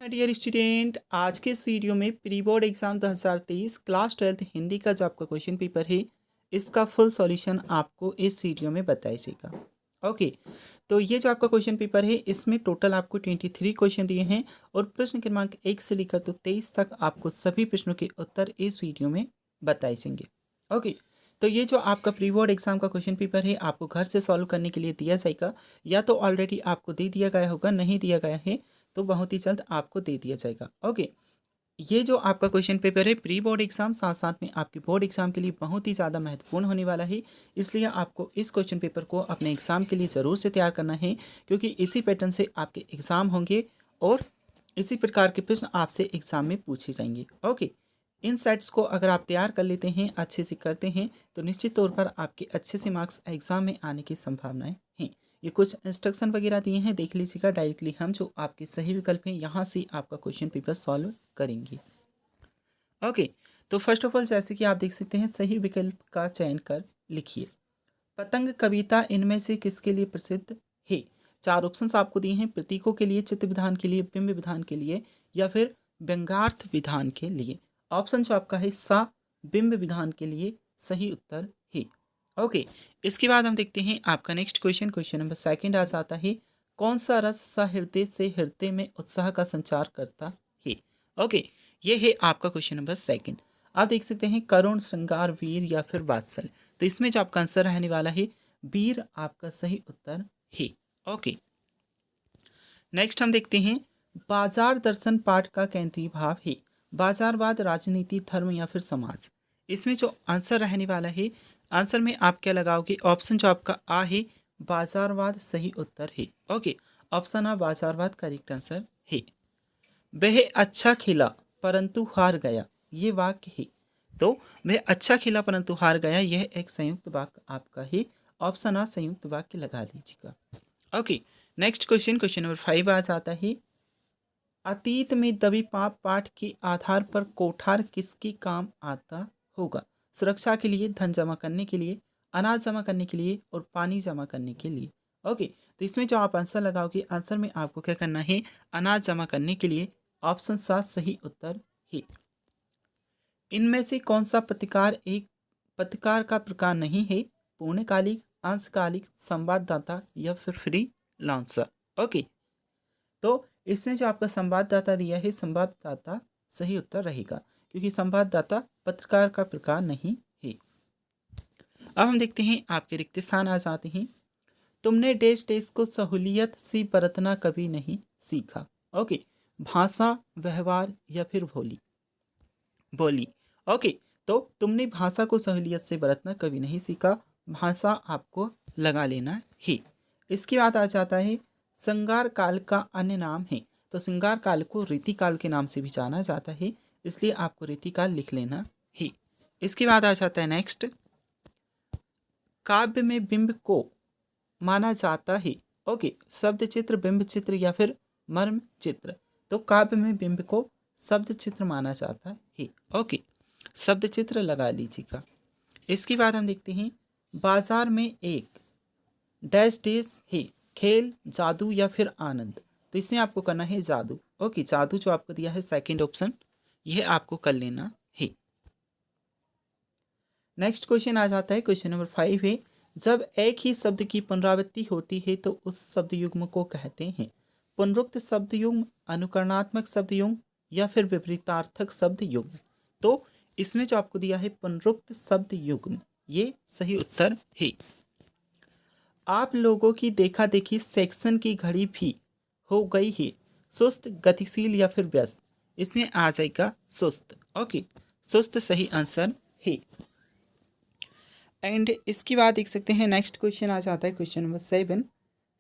My dear student, आज के इस वीडियो में pre board exam 2023 class 12 Hindi का जो आपका क्वेश्चन पेपर है, इसका फुल सॉल्यूशन आपको इस वीडियो में बताया जाएगा। ओके, तो ये जो आपका क्वेश्चन पेपर है, इसमें टोटल आपको 23 क्वेश्चन दिए हैं और प्रश्न क्रमांक 1 से लेकर तो 23 तक आपको सभी प्रश्नों के उत्तर इस वीडियो में बताए जाएंगे। ओके, तो ये जो आपका प्री बोर्ड एग्जाम का क्वेश्चन पेपर है, आपको घर से सॉल्व करने के लिए दिया जाएगा, या तो ऑलरेडी आपको दे दिया गया होगा, नहीं दिया गया है तो बहुत ही जल्द आपको दे दिया जाएगा। ओके, ये जो आपका क्वेश्चन पेपर है प्री बोर्ड एग्जाम साथ साथ में आपके बोर्ड एग्जाम के लिए बहुत ही ज़्यादा महत्वपूर्ण होने वाला है, इसलिए आपको इस क्वेश्चन पेपर को अपने एग्जाम के लिए ज़रूर से तैयार करना है, क्योंकि इसी पैटर्न से आपके एग्ज़ाम होंगे और इसी प्रकार के प्रश्न आपसे एग्ज़ाम में पूछे जाएंगे। ओके, इन सेट्स को अगर आप तैयार कर लेते हैं, अच्छे से करते हैं, तो निश्चित तौर पर आपके अच्छे से मार्क्स एग्ज़ाम में आने की संभावनाएं हैं। ये कुछ इंस्ट्रक्शन वगैरह दिए हैं, देख लीजिएगा। डायरेक्टली हम जो आपके सही विकल्प हैं यहाँ से आपका क्वेश्चन पेपर सॉल्व करेंगे। ओके, तो फर्स्ट ऑफ ऑल जैसे कि आप देख सकते हैं, सही विकल्प का चयन कर लिखिए। पतंग कविता इनमें से किसके लिए प्रसिद्ध है? 4 ऑप्शंस आपको दिए हैं, प्रतीकों के लिए, चित्त विधान के लिए, बिंब विधान के लिए, या फिर व्यंग्यार्थ विधान के लिए। ऑप्शन जो आपका है सा, बिंब विधान के लिए सही उत्तर है। ओके, इसके बाद हम देखते हैं आपका नेक्स्ट क्वेश्चन, क्वेश्चन नंबर 2 आ जाता है, कौन सा रस सहृदय से हृदय में उत्साह का संचार करता है? ओके, ये है आपका क्वेश्चन नंबर 2। आप देख सकते हैं करुण, श्रृंगार, वीर या फिर वात्सल। तो इसमें जो आपका आंसर रहने वाला है वीर आपका सही उत्तर है। ओके, नेक्स्ट हम देखते हैं बाजार दर्शन पाठ का केंद्रीय भाव है बाजारवाद, राजनीति, धर्म या फिर समाज। इसमें जो आंसर रहने वाला है, आंसर में आप क्या लगाओगे? ऑप्शन जो आपका आ है बाजारवाद सही उत्तर है। ओके, ऑप्शन आ बाजारवाद करेक्ट आंसर है। वह अच्छा खेला परंतु हार गया, ये वाक्य है। तो वह अच्छा खेला परंतु हार गया, यह एक संयुक्त वाक्य आपका है। ऑप्शन आ संयुक्त वाक्य लगा लीजिएगा। Okay, next question, question number 5 आ जाता है, अतीत में दबी पाप पाठ के आधार पर कोठार किसके काम आता होगा? सुरक्षा के लिए, धन जमा करने के लिए, अनाज जमा करने के लिए और पानी जमा करने के लिए। ओके, तो इसमें जो आप आंसर लगाओगे, आंसर में आपको क्या करना है? अनाज जमा करने के लिए। ऑप्शन 7 सही उत्तर है। इनमें से कौन सा पत्रकार एक पत्रकार का प्रकार नहीं है? पूर्णकालिक, अंशकालिक, संवाददाता या फिर फ्री लांसर। ओके, तो इसमें जो आपका संवाददाता दिया है, संवाददाता सही उत्तर रहेगा, क्योंकि संवाददाता पत्रकार का प्रकार नहीं है। अब हम देखते हैं आपके रिक्त स्थान आ जाते हैं। तुमने डैश डैश को सहूलियत से बरतना कभी नहीं सीखा। ओके, भाषा, व्यवहार या फिर बोली बोली। ओके, तो तुमने भाषा को सहूलियत से बरतना कभी नहीं सीखा, भाषा आपको लगा लेना है। इसके बाद आ जाता है श्रृंगार काल का अन्य नाम है। तो श्रृंगार काल को रीतिकाल के नाम से भी जाना जाता है, इसलिए आपको रीतिकाल लिख लेना है। इसके बाद आ जाता है नेक्स्ट, काव्य में बिंब को माना जाता है। ओके, शब्द चित्र, बिंब चित्र या फिर मर्म चित्र। तो काव्य में बिंब को शब्द चित्र माना जाता है। ओके, शब्द चित्र लगा लीजिएगा। इसके बाद हम देखते हैं, बाजार में एक डैश डैश है, खेल, जादू या फिर आनंद। तो इसमें आपको करना है जादू। ओके, जादू जो आपको दिया है सेकंड ऑप्शन, यह आपको कर लेना है। नेक्स्ट क्वेश्चन आ जाता है, क्वेश्चन नंबर 5 है, जब एक ही शब्द की पुनरावृत्ति होती है तो उस शब्द युग्म को कहते हैं पुनरुक्त शब्द युग्म, अनुकरणात्मक शब्द युग्म या फिर विपरीतार्थक शब्द युग्म। तो इसमें जो आपको दिया है पुनरुक्त शब्द युग्म, ये सही उत्तर है। आप लोगों की देखा देखी सेक्शन की घड़ी भी हो गई है सुस्त, गतिशील या फिर व्यस्त। इसमें आ जाएगा सुस्त। ओके, सुस्त सही आंसर है। एंड इसके बाद देख सकते हैं नेक्स्ट क्वेश्चन आ जाता है, क्वेश्चन नंबर 7,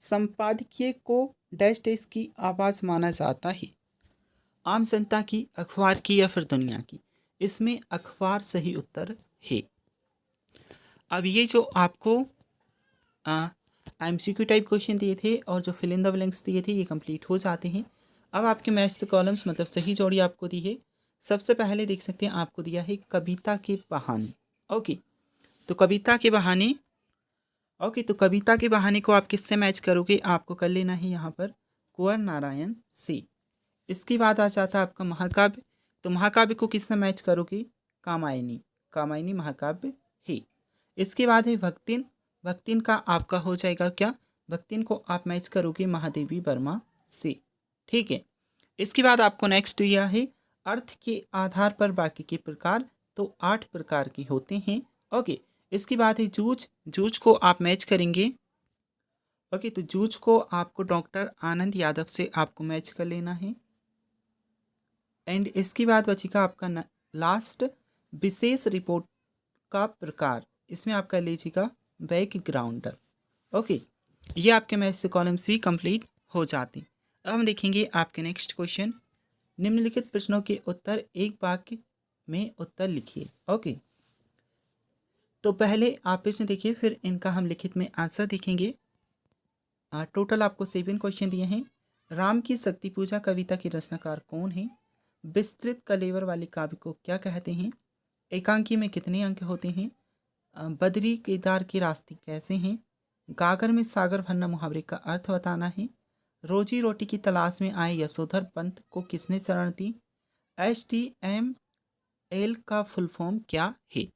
संपादकीय को डैश डैश की आवाज़ माना जाता है, आम जनता की, अखबार की या फिर दुनिया की। इसमें अखबार सही उत्तर है। अब ये जो आपको MCQ टाइप क्वेश्चन दिए थे और जो फिल इन द ब्लैंक्स दिए थे, ये कंप्लीट हो जाते हैं। अब आपके मैच द कॉलम्स मतलब सही जोड़ी आपको दी है। सबसे पहले देख सकते हैं आपको दिया है कविता के बहाने। ओके, तो कविता के बहाने, ओके, तो कविता के बहाने को आप किससे मैच करोगे? आपको कर लेना है यहाँ पर कुंवर नारायण से। इसके बाद आ जाता है आपका महाकाव्य। तो महाकाव्य को किससे मैच करोगे? कामायनी, कामायनी महाकाव्य है। इसके बाद है भक्तिन। भक्तिन का आपका हो जाएगा क्या? भक्तिन को आप मैच करोगे महादेवी वर्मा से। ठीक है। इसके बाद आपको नेक्स्ट दिया है अर्थ के आधार पर बाकी के प्रकार। तो 8 प्रकार के होते हैं। ओके। इसके बाद है जूझ। जूझ को आप मैच करेंगे। ओके, तो जूझ को आपको डॉक्टर आनंद यादव से आपको मैच कर लेना है। एंड इसके बाद बचेगा आपका लास्ट विशेष रिपोर्ट का प्रकार। इसमें आपका लीजिएगा बैकग्राउंडर। ओके, ये आपके मैथ से कॉलम्स भी कंप्लीट हो जाते हैं। अब हम देखेंगे आपके नेक्स्ट क्वेश्चन। निम्नलिखित प्रश्नों के उत्तर एक वाक्य में उत्तर लिखिए। ओके, तो पहले आप प्रश्न देखिए, फिर इनका हम लिखित में आंसर देखेंगे। टोटल आपको 7 क्वेश्चन दिए हैं। राम की शक्ति पूजा कविता के रचनाकार कौन है? विस्तृत कलेवर वाले काव्य को क्या कहते हैं? एकांकी में कितने अंक होते हैं? बद्री केदार के रास्ते कैसे हैं? गागर में सागर भरना मुहावरे का अर्थ बताना है। रोजी रोटी की तलाश में आए यशोधर पंत को किसने शरण दी? HTML का फुल फॉर्म क्या है?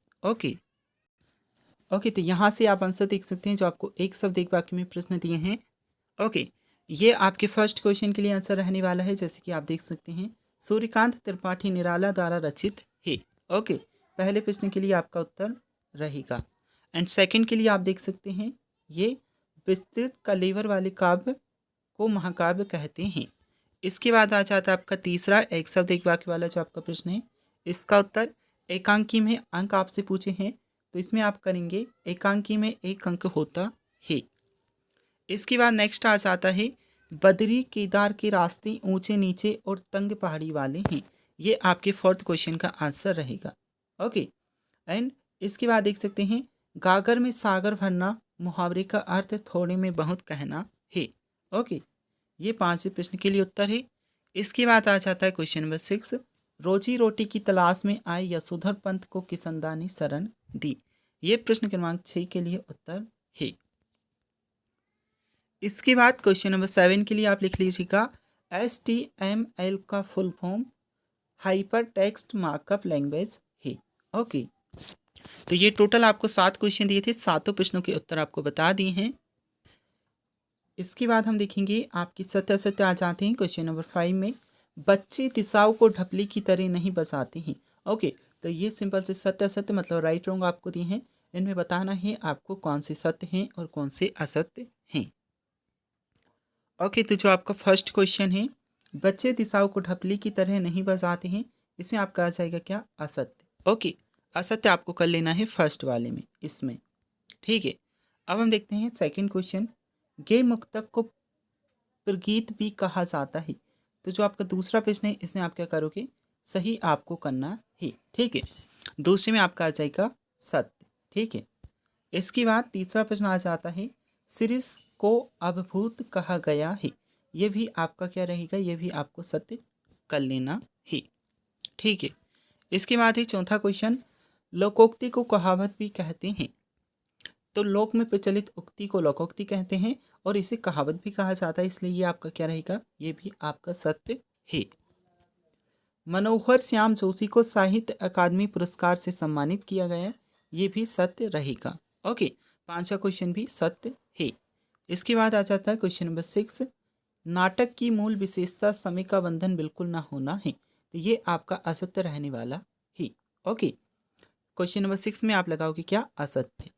ओके, तो यहाँ से आप आंसर देख सकते हैं जो आपको एक शब्द एक वाक्य में प्रश्न दिए हैं। ओके, ये आपके फर्स्ट क्वेश्चन के लिए आंसर रहने वाला है। जैसे कि आप देख सकते हैं, सूर्यकांत त्रिपाठी निराला द्वारा रचित है। ओके, पहले प्रश्न के लिए आपका उत्तर रहेगा। एंड सेकंड के लिए आप देख सकते हैं, ये विस्तृत कलेवर वाले काव्य को महाकाव्य कहते हैं। इसके बाद आ जाता है आपका तीसरा एक शब्द एक वाक्य वाला जो आपका प्रश्न है। इसका उत्तर एकांकी में अंक आपसे पूछे हैं, तो इसमें आप करेंगे एकांकी में 1 अंक होता है। इसके बाद नेक्स्ट आ जाता है बद्री केदार के रास्ते ऊंचे नीचे और तंग पहाड़ी वाले हैं। ये आपके 4th क्वेश्चन का आंसर रहेगा। ओके, एंड इसके बाद देख सकते हैं गागर में सागर भरना मुहावरे का अर्थ थोड़े में बहुत कहना है। ओके, ये 5वें प्रश्न के लिए उत्तर है। इसके बाद आ जाता है क्वेश्चन नंबर 6। रोजी रोटी की तलाश में आए यशोधर पंत को किसंदा ने शरण दी। ये प्रश्न क्रमांक 6 के लिए उत्तर है। इसके बाद क्वेश्चन नंबर 7 के लिए आप लिख लीजिएगा HTML का full form hyper text markup language है। ओके, तो ये टोटल आपको 7 क्वेश्चन दिए थे, 7 प्रश्नों के उत्तर आपको बता दिए हैं। इसके बाद हम देखेंगे आपकी सत्य असत्य आ जाते हैं क्वेश्चन नंबर 5 में। बच्चे दिशाओं को ढपली की तरह नहीं बसाते हैं। ओके, तो ये सिंपल से सत्य असत्य मतलब राइट रॉन्ग आपको दिए हैं। इनमें बताना है आपको कौन से सत्य हैं और कौन से असत्य हैं। ओके, तो जो आपका फर्स्ट क्वेश्चन है, बच्चे दिशाओं को ढपली की तरह नहीं बजाते हैं, इसमें आपका आ जाएगा क्या? असत्य। ओके, असत्य आपको कर लेना है फर्स्ट वाले में, इसमें। ठीक है, अब हम देखते हैं सेकंड क्वेश्चन। गे मुक्तक को प्रगीत भी कहा जाता है। तो जो आपका दूसरा प्रश्न है, इसमें आप क्या करोगे? सही आपको करना है। ठीक है, दूसरे में आपका आ जाएगा सत्य। ठीक है, इसके बाद तीसरा प्रश्न आ जाता है सिरिस को अभिभूत कहा गया है। ये भी आपका क्या रहेगा? ये भी आपको सत्य कर लेना है। ठीक है, इसके बाद है चौथा क्वेश्चन। लोकोक्ति को कहावत भी कहते हैं। तो लोक में प्रचलित उक्ति को लोकोक्ति कहते हैं और इसे कहावत भी कहा जाता है, इसलिए ये आपका क्या रहेगा? ये भी आपका सत्य है। मनोहर श्याम जोशी को साहित्य अकादमी पुरस्कार से सम्मानित किया गया, ये भी सत्य रहेगा। ओके, 5वां क्वेश्चन भी सत्य है। इसके बाद आ जाता है क्वेश्चन नंबर 6। नाटक की मूल विशेषता समय का बंधन बिल्कुल ना होना है, तो ये आपका असत्य रहने वाला है। ओके, क्वेश्चन नंबर 6 में आप लगाओगे क्या? असत्य।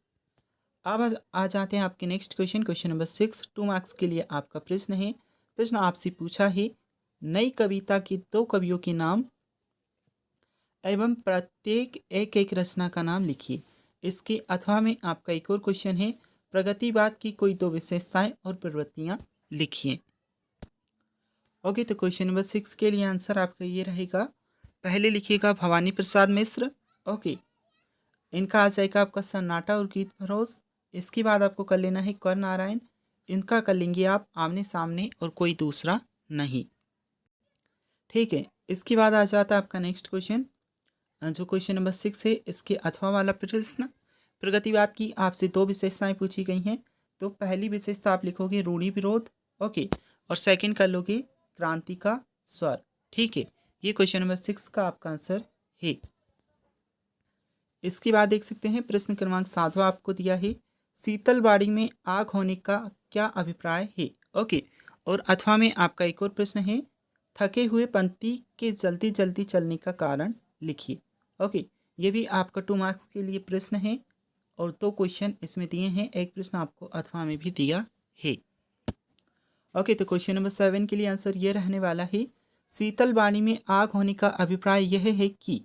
अब आ जाते हैं आपके next question, question number 6 2 marks के लिए आपका प्रश्न है। प्रश्न आपसे पूछा है नई कविता के 2 कवियों के नाम एवं प्रत्येक एक एक रचना का नाम लिखिए। इसके अथवा में आपका एक और क्वेश्चन है प्रगतिवाद की कोई 2 विशेषताएं और प्रवृत्तियां लिखिए। ओके, तो क्वेश्चन नंबर 6 के लिए आंसर आपका ये रहेगा। पहले लिखिएगा भवानी प्रसाद मिश्र। ओके, इनका आ जाएगा आपका सन्नाटा और गीत भरोस। इसके बाद आपको कर लेना है कर नारायण। इनका कर लेंगे आप आमने सामने और कोई दूसरा नहीं। ठीक है, इसके बाद आ जाता है आपका नेक्स्ट क्वेश्चन, जो क्वेश्चन नंबर 6 है, इसके अथवा वाला प्रश्न। प्रगतिवाद की आपसे 2 विशेषताएं पूछी गई हैं, तो पहली विशेषता आप लिखोगे रूढ़ि विरोध। ओके, और सेकंड कर लोगे क्रांति का स्वर। ठीक है, ये क्वेश्चन नंबर 6 का आपका आंसर है। इसके बाद देख सकते हैं प्रश्न क्रमांक 7वां आपको दिया है, शीतल बाड़ी में आग होने का क्या अभिप्राय है। ओके, और अथवा में आपका एक और प्रश्न है, थके हुए पंथी के जल्दी जल्दी चलने का कारण लिखिए। ओके, ये भी आपका 2 मार्क्स के लिए प्रश्न है और 2 क्वेश्चन इसमें दिए हैं, एक प्रश्न आपको अथवा में भी दिया है। ओके, तो क्वेश्चन नंबर 7 के लिए आंसर ये रहने वाला है, शीतल वाणी में आग होने का अभिप्राय यह है कि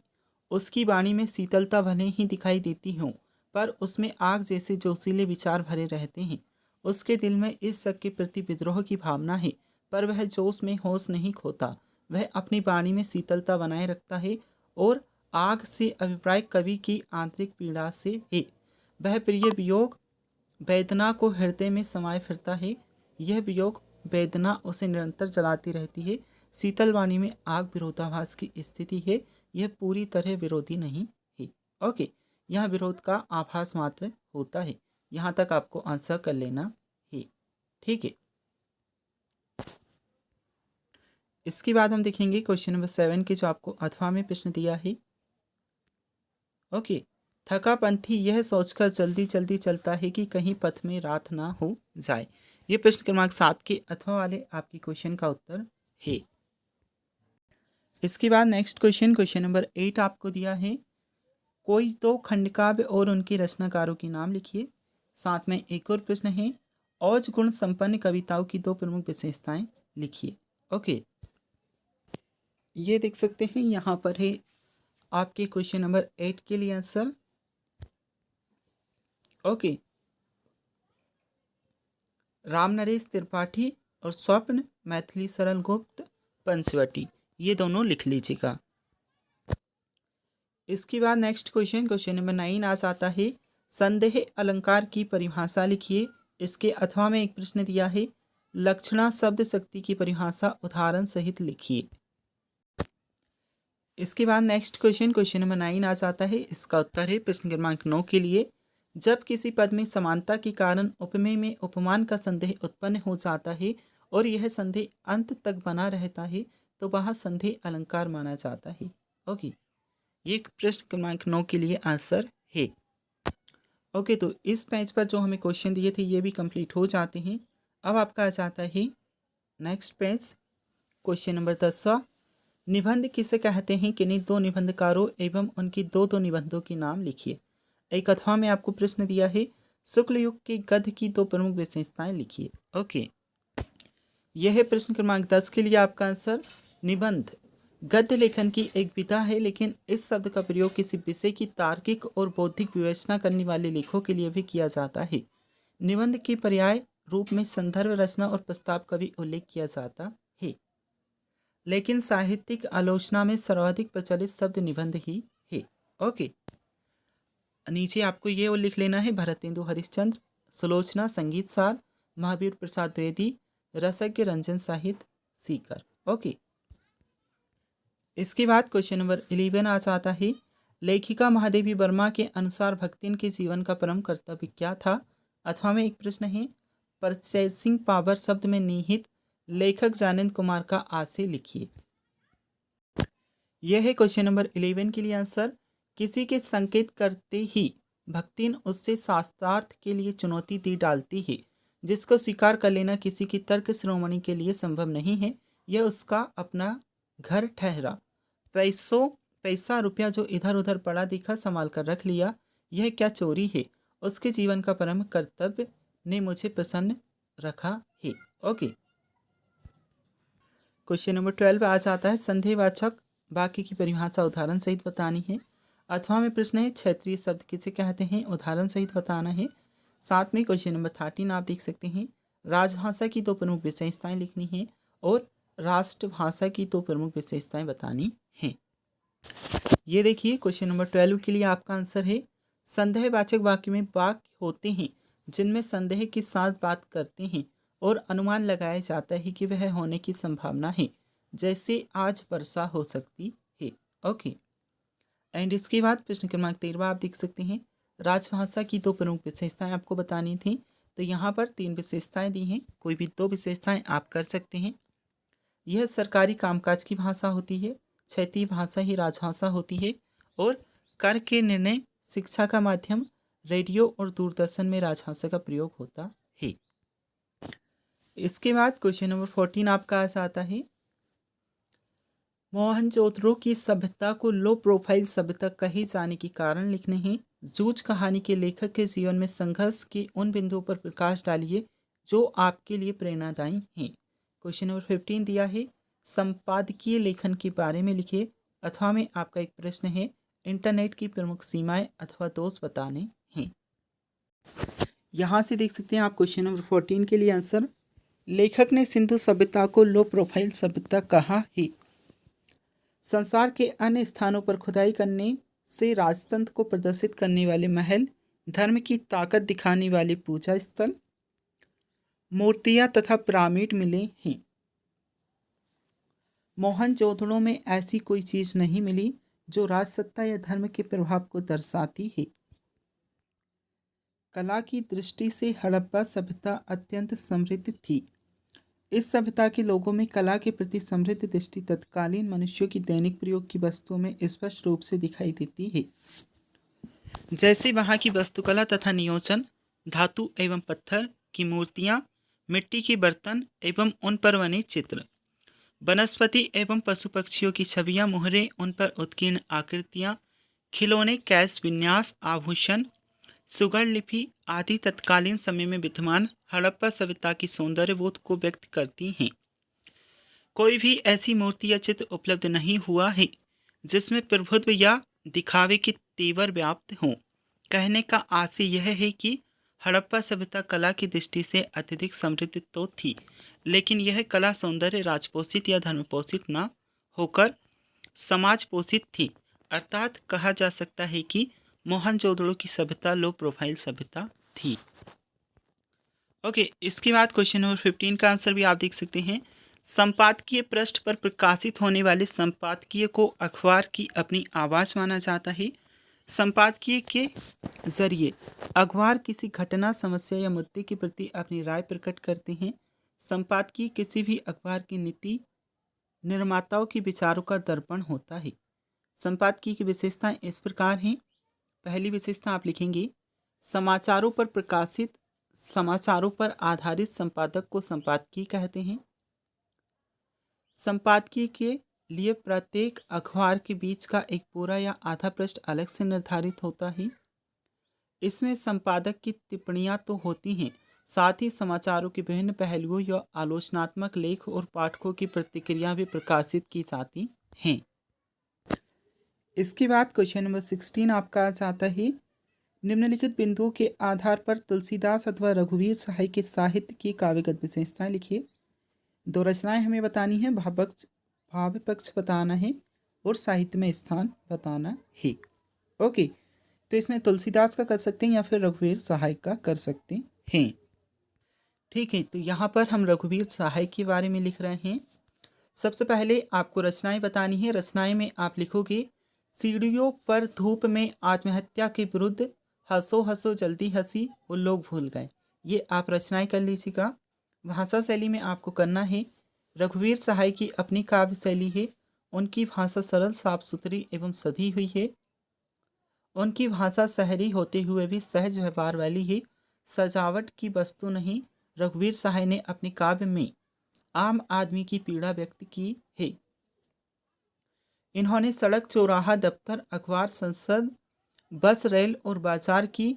उसकी वाणी में शीतलता भले ही दिखाई देती हो, पर उसमें आग जैसे जोशीले विचार भरे रहते हैं। उसके दिल में इस शक के प्रति विद्रोह की भावना है, पर वह जोश में होश नहीं खोता। वह अपनी वाणी में शीतलता बनाए रखता है और आग से अभिप्राय कवि की आंतरिक पीड़ा से है। वह प्रिय वियोग वेदना को हृदय में समाये फिरता है। यह वियोग वेदना उसे निरंतर जलाती रहती है। शीतल वाणी में आग विरोधाभास की स्थिति है, यह पूरी तरह विरोधी नहीं है। ओके, यह विरोध का आभास मात्र होता है। यहाँ तक आपको आंसर कर लेना है। ठीक है, इसके बाद हम देखेंगे क्वेश्चन नंबर 7 के जो आपको अथवा में प्रश्न दिया है। ओके, थका पंथी यह सोचकर जल्दी जल्दी चलता है कि कहीं पथ में रात ना हो जाए। ये प्रश्न क्रमांक 7 के अथवा वाले आपकी क्वेश्चन का उत्तर है। इसके बाद नेक्स्ट क्वेश्चन नंबर 8 आपको दिया है, कोई 2 खंडकाव्य और उनके रचनाकारों के नाम लिखिए। साथ में एक और प्रश्न है, औज गुण संपन्न कविताओं की 2 प्रमुख विशेषताएं लिखिए। ओके, ये देख सकते हैं यहाँ पर है आपके क्वेश्चन नंबर 8 के लिए आंसर। ओके, राम नरेश त्रिपाठी और स्वप्न मैथिली सरल गुप्त पंचवटी, ये दोनों लिख लीजिएगा। इसके बाद नेक्स्ट क्वेश्चन नंबर 9 आ जाता है, संदेह अलंकार की परिभाषा लिखिए। इसके अथवा में एक प्रश्न दिया है, लक्षणा शब्द शक्ति की परिभाषा उदाहरण सहित लिखिए। इसके बाद नेक्स्ट क्वेश्चन नंबर 9 आ जाता है, इसका उत्तर है प्रश्न क्रमांक 9 के लिए, जब किसी पद में समानता के कारण उपमेय में उपमान का संदेह उत्पन्न हो जाता है और यह संदेह अंत तक बना रहता है तो वह संदेह अलंकार माना जाता है। ओके, ये प्रश्न क्रमांक 9 के लिए आंसर है। ओके, तो इस पेज पर जो हमें क्वेश्चन दिए थे ये भी कंप्लीट हो जाते हैं। अब आपका आ जाता है नेक्स्ट पेज, क्वेश्चन नंबर 10वां, निबंध किसे कहते हैं, किन्हीं 2 निबंधकारों एवं उनकी 2 निबंधों के नाम लिखिए। एक अथवा में आपको प्रश्न दिया है, शुक्ल युग के गद्य की 2 प्रमुख विशेषताएं लिखिए। ओके, यह है प्रश्न क्रमांक 10 के लिए आपका आंसर। निबंध गद्य लेखन की एक विधा है, लेकिन इस शब्द का प्रयोग किसी विषय की तार्किक और बौद्धिक विवेचना करने वाले लेखों के लिए भी किया जाता है। निबंध के पर्याय रूप में संदर्भ रचना और प्रस्ताव का भी उल्लेख किया जाता है, लेकिन साहित्यिक आलोचना में सर्वाधिक प्रचलित शब्द निबंध ही है। ओके, नीचे आपको ये और लिख लेना है, भरतेंदु हरिश्चंद्र, सुलोचना संगीत सार, महावीर प्रसाद द्विवेदी, रसज्ञ रंजन साहित्य सीकर। ओके, इसके बाद क्वेश्चन नंबर 11 आ जाता है, लेखिका महादेवी वर्मा के अनुसार भक्तिन के जीवन का परम कर्तव्य क्या था। अथवा में एक प्रश्न है, परचेसिंग पावर शब्द में निहित लेखक ज्ञानेंद्र कुमार का आशय लिखिए। यह है क्वेश्चन नंबर 11 के लिए आंसर। किसी के संकेत करते ही भक्तिन उससे शास्त्रार्थ के लिए चुनौती दी डालती है, जिसको स्वीकार कर लेना किसी की तर्क श्रोमणी के लिए संभव नहीं है। यह उसका अपना घर ठहरा, पैसा रुपया जो इधर उधर पड़ा दिखा संभाल कर रख लिया, यह क्या चोरी है। उसके जीवन का परम कर्तव्य ने मुझे प्रसन्न रखा है। ओके, क्वेश्चन नंबर 12 आ जाता है, संदेहवाचक वाक्य की परिभाषा उदाहरण सहित बतानी है। अथवा में प्रश्न है, क्षेत्रीय शब्द किसे कहते हैं, उदाहरण सहित बताना है। साथ में क्वेश्चन नंबर 13 आप देख सकते हैं, राजभाषा की 2 प्रमुख विशेषताएं लिखनी है और राष्ट्रभाषा की 2 प्रमुख विशेषताएं बतानी हैं। ये देखिए क्वेश्चन नंबर 12 के लिए आपका आंसर है, संदेहवाचक वाक्य में वाक्य होते हैं जिनमें संदेह के साथ बात करते हैं और अनुमान लगाया जाता है कि वह होने की संभावना है, जैसे आज वर्षा हो सकती है। ओके, एंड इसके बाद प्रश्न क्रमांक 13 आप देख सकते हैं, राजभाषा की 2 प्रमुख विशेषताएं आपको बतानी थी। तो यहाँ पर 3 विशेषताएं दी हैं, कोई भी 2 विशेषताएं आप कर सकते हैं। यह सरकारी कामकाज की भाषा होती है। क्षेत्रीय भाषा ही राजभाषा होती है। और कर के निर्णय शिक्षा का माध्यम रेडियो और दूरदर्शन में राजभाषा का प्रयोग होता है। इसके बाद क्वेश्चन नंबर 14 आपका ऐसा आता है, मोहनजोदड़ो की सभ्यता को लो प्रोफाइल सभ्यता कहे जाने के कारण लिखने हैं। जूझ कहानी के लेखक के जीवन में संघर्ष के उन बिंदुओं पर प्रकाश डालिए जो आपके लिए प्रेरणादायी हैं। क्वेश्चन नंबर 15 दिया है, संपादकीय लेखन के बारे में लिखिए। अथवा में आपका एक प्रश्न है, इंटरनेट की प्रमुख सीमाएं अथवा दोष बताने हैं। यहाँ से देख सकते हैं आप क्वेश्चन नंबर 14 के लिए आंसर, लेखक ने सिंधु सभ्यता को लो प्रोफाइल सभ्यता कहा है। संसार के अन्य स्थानों पर खुदाई करने से राजतंत्र को प्रदर्शित करने वाले महल, धर्म की ताकत दिखाने वाले पूजा स्थल, मूर्तियां तथा पिरामिड मिले हैं। मोहनजोदड़ो में ऐसी कोई चीज नहीं मिली जो राजसत्ता या धर्म के प्रभाव को दर्शाती है। कला की दृष्टि से हड़प्पा सभ्यता अत्यंत समृद्ध थी। इस सभ्यता के लोगों में कला के प्रति समृद्ध दृष्टि तत्कालीन मनुष्यों की दैनिक प्रयोग की वस्तुओं में स्पष्ट रूप से दिखाई देती है। जैसे वहाँ की वास्तुकला तथा नियोजन, धातु एवं पत्थर की मूर्तियाँ, मिट्टी के बर्तन एवं उन पर बने चित्र, वनस्पति एवं पशु पक्षियों की छवियाँ, मोहरें, उन पर उत्कीर्ण आकृतियाँ, खिलौने, कैश विन्यास, आभूषण, सुगढ़ लिपि आदि तत्कालीन समय में विद्यमान हड़प्पा सभ्यता की सौंदर्य बोध को व्यक्त करती हैं। कोई भी ऐसी मूर्ति या चित्र उपलब्ध नहीं हुआ है जिसमें प्रभुत्व या दिखावे के तेवर व्याप्त हों। कहने का आशय यह है कि हड़प्पा सभ्यता कला की दृष्टि से अत्यधिक समृद्ध तो थी, लेकिन यह कला सौंदर्य राजपोषित या धर्मपोषित न होकर समाज पोषित थी। अर्थात कहा जा सकता है कि मोहनजोदड़ो की सभ्यता लो प्रोफाइल सभ्यता थी। ओके, इसके बाद क्वेश्चन नंबर 15 का आंसर भी आप देख सकते हैं, संपादकीय पृष्ठ पर प्रकाशित होने वाले संपादकीय को अखबार की अपनी आवाज़ माना जाता है। संपादकीय के जरिए अखबार किसी घटना, समस्या या मुद्दे के प्रति अपनी राय प्रकट करते हैं। संपादकीय किसी भी अखबार की नीति निर्माताओं के विचारों का दर्पण होता है। संपादकीय की विशेषताएं इस प्रकार हैं। पहली विशेषता आप लिखेंगे, समाचारों पर आधारित संपादक को संपादकीय कहते हैं। संपादकीय के लिए प्रत्येक अखबार के बीच का एक पूरा या आधा पृष्ठ अलग से निर्धारित होता है। इसमें संपादक की टिप्पणियां तो होती हैं, साथ ही समाचारों के विभिन्न पहलुओं या आलोचनात्मक लेख और पाठकों की प्रतिक्रिया भी प्रकाशित की जाती हैं। इसके बाद क्वेश्चन नंबर 16 आपका आ जाता है, निम्नलिखित बिंदुओं के आधार पर तुलसीदास अथवा रघुवीर सहाय के साहित्य की काव्यगत विशेषताएं लिखिए। दो रचनाएं हमें बतानी है, भाव पक्ष बताना है और साहित्य में स्थान बताना है। ओके, तो इसमें तुलसीदास का कर सकते हैं या फिर रघुवीर सहाय का कर सकते हैं। ठीक है, तो यहाँ पर हम रघुवीर सहाय के बारे में लिख रहे हैं। सबसे पहले आपको रचनाएं बतानी है। रचनाएं में आप लिखोगे, सीढ़ियों पर धूप में आत्महत्या के विरुद्ध हंसो हंसो जल्दी हंसी वो लोग भूल गए। ये आप रचनाएं कर लीजिएगा। भाषा शैली में आपको करना है, रघुवीर सहाय की अपनी काव्य शैली है। उनकी भाषा सरल, साफ सुथरी एवं सधी हुई है। उनकी भाषा शहरी होते हुए भी सहज व्यवहार वाली है, सजावट की वस्तु नहीं। रघुवीर सहाय ने अपने काव्य में आम आदमी की पीड़ा व्यक्त की है। इन्होंने सड़क, चौराहा, दफ्तर, अखबार, संसद, बस, रेल और बाजार की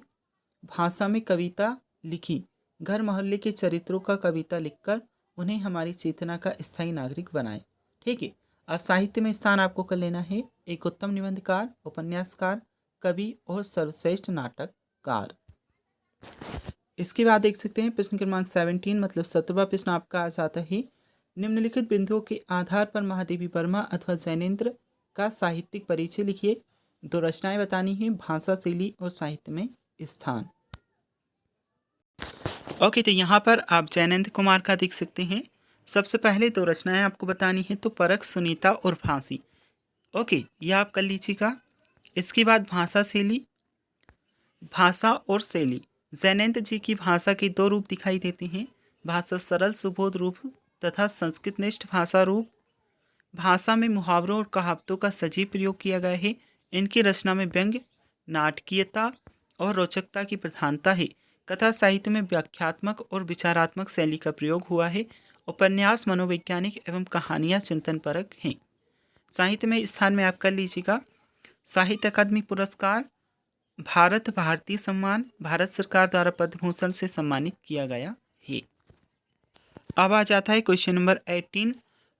भाषा में कविता लिखी। घर मोहल्ले के चरित्रों का कविता लिखकर उन्हें हमारी चेतना का स्थायी नागरिक बनाए। ठीक है, अब साहित्य में स्थान आपको कर लेना है, एक उत्तम निबंधकार, उपन्यासकार, कवि और सर्वश्रेष्ठ नाटककार। इसके बाद देख सकते हैं प्रश्न क्रमांक 17 मतलब 17वां प्रश्न आपका आ जाता है, निम्नलिखित बिंदुओं के आधार पर महादेवी वर्मा अथवा जैनेन्द्र का साहित्यिक परिचय लिखिए। दो रचनाएं बतानी है, भाषा शैली और साहित्य में स्थान। ओके, तो यहाँ पर आप जैनेन्द्र कुमार का देख सकते हैं। सबसे पहले दो रचनाएं आपको बतानी है, तो परख, सुनीता और फांसी। ओके, यह आप कर लीजिएगा। इसके बाद भाषा शैली, भाषा और शैली। जैनेन्द्र जी की भाषा के दो रूप दिखाई देते हैं, भाषा सरल सुबोध रूप तथा संस्कृतनिष्ठ भाषा रूप भाषा में मुहावरों और कहावतों का सजीव प्रयोग किया गया है। इनकी रचना में व्यंग्य, नाटकीयता और रोचकता की प्रधानता है। कथा साहित्य में व्याख्यात्मक और विचारात्मक शैली का प्रयोग हुआ है। उपन्यास मनोवैज्ञानिक एवं कहानियाँ चिंतनपरक हैं। साहित्य में स्थान में आप कर लीजिएगा साहित्य अकादमी पुरस्कार, भारत भारती सम्मान, भारत सरकार द्वारा पद्म भूषण से सम्मानित किया गया है। अब आ जाता है क्वेश्चन नंबर 18।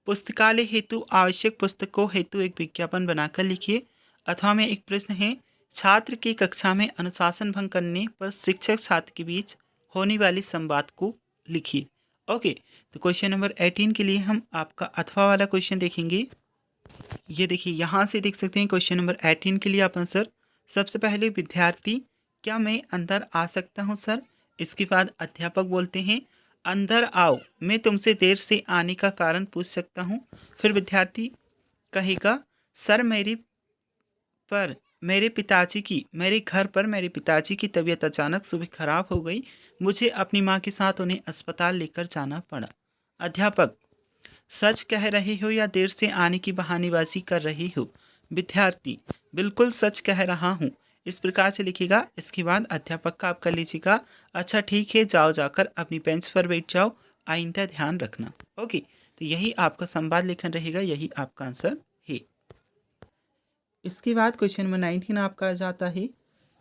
पुस्तकालय हेतु आवश्यक पुस्तकों हेतु एक विज्ञापन बनाकर लिखिए। अथवा में एक प्रश्न है, छात्र की कक्षा में अनुशासन भंग करने पर शिक्षक छात्र के बीच होने वाले संवाद को लिखिए। ओके, तो क्वेश्चन नंबर 18 के लिए हम आपका अथवा वाला क्वेश्चन देखेंगे। ये देखिए, यहाँ से देख सकते हैं क्वेश्चन नंबर 18 के लिए आप आंसर। सबसे पहले विद्यार्थी, क्या मैं अंदर आ सकता हूँ सर? इसके बाद अध्यापक बोलते हैं, अंदर आओ, मैं तुमसे देर से आने का कारण पूछ सकता हूँ। फिर विद्यार्थी कहेगा, सर मेरे घर पर मेरे पिताजी की तबीयत अचानक सुबह खराब हो गई, मुझे अपनी माँ के साथ उन्हें अस्पताल लेकर जाना पड़ा। अध्यापक, सच कह रहे हो या देर से आने की बहानेबाजी कर रही हो? विद्यार्थी, बिल्कुल सच कह रहा हूँ। इस प्रकार से लिखिएगा। इसके बाद अध्यापक का आप कर लीजिएगा, अच्छा ठीक है, जाओ जाकर अपनी बेंच पर बैठ जाओ, आइंदा ध्यान रखना। ओके, तो यही आपका संवाद लेखन रहेगा, यही आपका आंसर है। इसके बाद क्वेश्चन नंबर 19 आपका आ जाता है,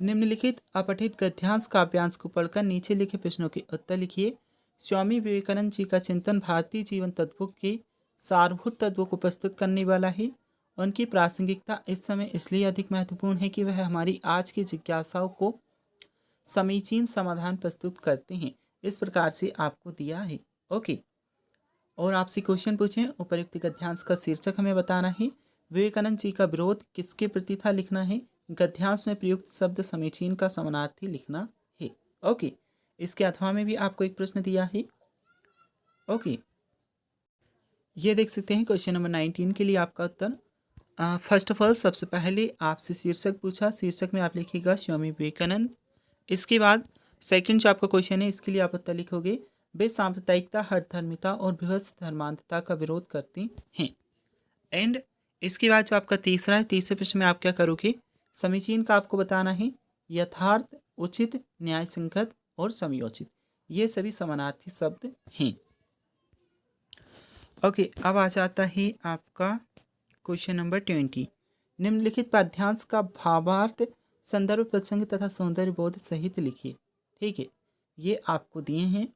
निम्नलिखित अपठित गद्यांश काव्यांश को पढ़कर नीचे लिखे प्रश्नों के उत्तर लिखिए। स्वामी विवेकानंद जी का चिंतन भारतीय जीवन तत्वों के सारभूत तत्वों को प्रस्तुत करने वाला है। उनकी प्रासंगिकता इस समय इसलिए अधिक महत्वपूर्ण है कि वह हमारी आज की जिज्ञासाओं को समीचीन समाधान प्रस्तुत करते हैं। इस प्रकार से आपको दिया है। ओके, और आपसे क्वेश्चन पूछें, उपयुक्त गद्यांश का शीर्षक हमें बताना है। विवेकानंद जी का विरोध किसके प्रति था लिखना है। गद्यांश में प्रयुक्त शब्द समीचीन का समानार्थी लिखना है। ओके, इसके अथवा में भी आपको एक प्रश्न दिया है। ओके, ये देख सकते हैं क्वेश्चन नंबर 19 के लिए आपका उत्तर। फर्स्ट ऑफ ऑल, सबसे पहले आपसे शीर्षक पूछा, शीर्षक में आप लिखिएगा स्वामी विवेकानंद। इसके बाद सेकंड जो आपका क्वेश्चन है, इसके लिए आप उत्तर लिखोगे, वे सांप्रदायिकता, हठधर्मिता और विभत्स धर्मांधता का विरोध करते हैं। एंड इसके बाद जो आपका तीसरा है, तीसरे प्रश्न में आप क्या करोगे, समीचीन का आपको बताना है, यथार्थ, उचित, न्याय संगत और समयोचित, ये सभी समानार्थी शब्द हैं। ओके, अब आ जाता है आपका क्वेश्चन नंबर 20। निम्नलिखित पाठ्यांश का भावार्थ, संदर्भ, प्रसंग तथा सौंदर्य बोध सहित लिखिए। ठीक है, ये आपको दिए हैं।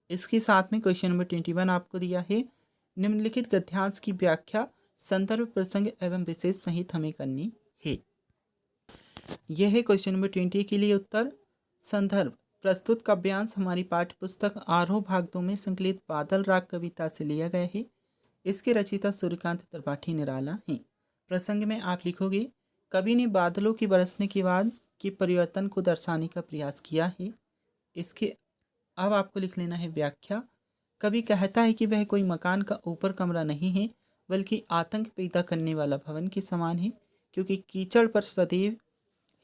इसके साथ में क्वेश्चन नंबर 21 आपको दिया है, निम्नलिखित गद्यांश की व्याख्या संदर्भ, प्रसंग एवं विशेष सहित हमें करनी है। यह है क्वेश्चन नंबर 20 के लिए उत्तर। संदर्भ, प्रस्तुत काव्यांश हमारी पाठ्य पुस्तक आरोह भाग 2 में संकलित बादल राग कविता से लिया गया है। इसके रचयिता सूर्यकांत त्रिपाठी निराला हैं। प्रसंग में आप लिखोगे, कवि ने बादलों की बरसने के बाद के परिवर्तन को दर्शाने का प्रयास किया है। इसके अब आपको लिख लेना है व्याख्या। कवि कहता है कि वह कोई मकान का ऊपर कमरा नहीं है, बल्कि आतंक पैदा करने वाला भवन के समान है, क्योंकि कीचड़ पर सदैव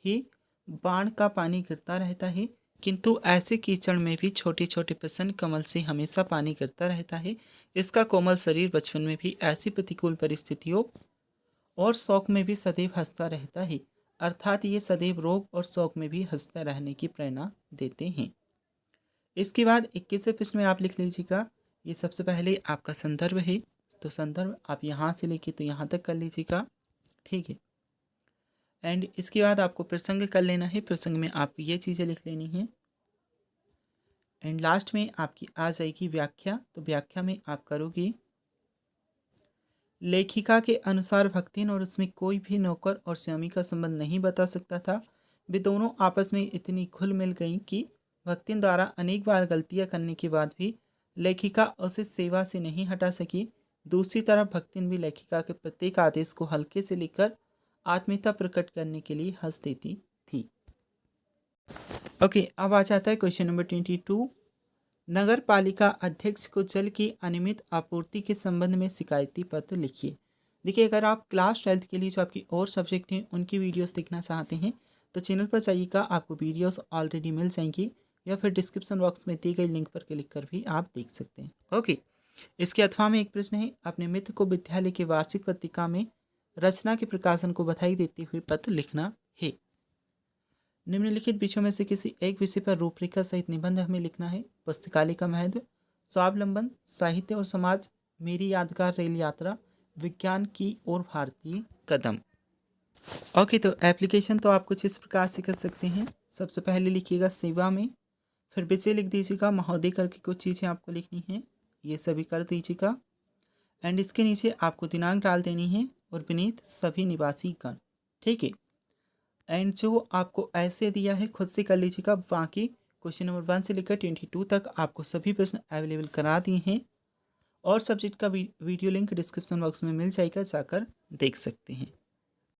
ही बाढ़ का पानी गिरता रहता है, किंतु ऐसे कीचड़ में भी छोटे छोटे प्रसन्न कमल से हमेशा पानी गिरता रहता है। इसका कोमल शरीर बचपन में भी ऐसी प्रतिकूल परिस्थितियों और शौक में भी सदैव हंसता रहता है, अर्थात ये सदैव रोग और शौक में भी हंसते रहने की प्रेरणा देते हैं। इसके बाद 21वें प्रश्न में आप लिख लीजिएगा, ये सबसे पहले आपका संदर्भ है, तो संदर्भ आप यहाँ से लेके तो यहाँ तक कर लीजिएगा। ठीक है, एंड इसके बाद आपको प्रसंग कर लेना है। प्रसंग में आपको ये चीज़ें लिख लेनी है। एंड लास्ट में आपकी आ जाएगी व्याख्या। तो व्याख्या में आप करोगे, लेखिका के अनुसार भक्तिन और उसमें कोई भी नौकर और स्वामी का संबंध नहीं बता सकता था। वे दोनों आपस में इतनी घुल मिल गईं कि भक्तिन द्वारा अनेक बार गलतियां करने के बाद भी लेखिका उसे सेवा से नहीं हटा सकी। दूसरी तरफ भक्तिन भी लेखिका के प्रत्येक आदेश को हल्के से लेकर आत्मीयता प्रकट करने के लिए हंस देती थी। ओके, अब आ जाता है क्वेश्चन नंबर 22। नगर पालिका अध्यक्ष को जल की अनियमित आपूर्ति के संबंध में शिकायती पत्र लिखिए। देखिए, अगर आप क्लास 12 के लिए जो आपकी और सब्जेक्ट हैं उनकी वीडियोस देखना चाहते हैं तो चैनल पर जाइएगा, आपको वीडियोस ऑलरेडी मिल जाएंगी, या फिर डिस्क्रिप्शन बॉक्स में दी गई लिंक पर क्लिक कर भी आप देख सकते हैं। ओके, इसके अथवा में एक प्रश्न है, अपने मित्र को विद्यालय की वार्षिक पत्रिका में रचना के प्रकाशन को बधाई देते हुए पत्र लिखना है। निम्नलिखित विषयों में से किसी एक विषय पर रूपरेखा सहित निबंध हमें लिखना है। पुस्तकालय का महत्व, स्वावलंबन, साहित्य और समाज, मेरी यादगार रेल यात्रा, विज्ञान की ओर भारतीय कदम। ओके, तो एप्लीकेशन तो आप कुछ इस प्रकार से कर सकते हैं। सबसे पहले लिखिएगा सेवा में, फिर विषय लिख दीजिएगा, महोदय करके कुछ चीज़ें आपको लिखनी है, ये सभी कर दीजिएगा। एंड इसके नीचे आपको दिनांक डाल देनी है और विनीत सभी निवासी गण, ठीक है। एंड जो आपको ऐसे दिया है खुद से कर लीजिएगा। बाकी क्वेश्चन नंबर 1 से लेकर 22 तक आपको सभी प्रश्न अवेलेबल करा दिए हैं और सब्जेक्ट का वीडियो लिंक डिस्क्रिप्शन बॉक्स में मिल जाएगा, जाकर देख सकते हैं।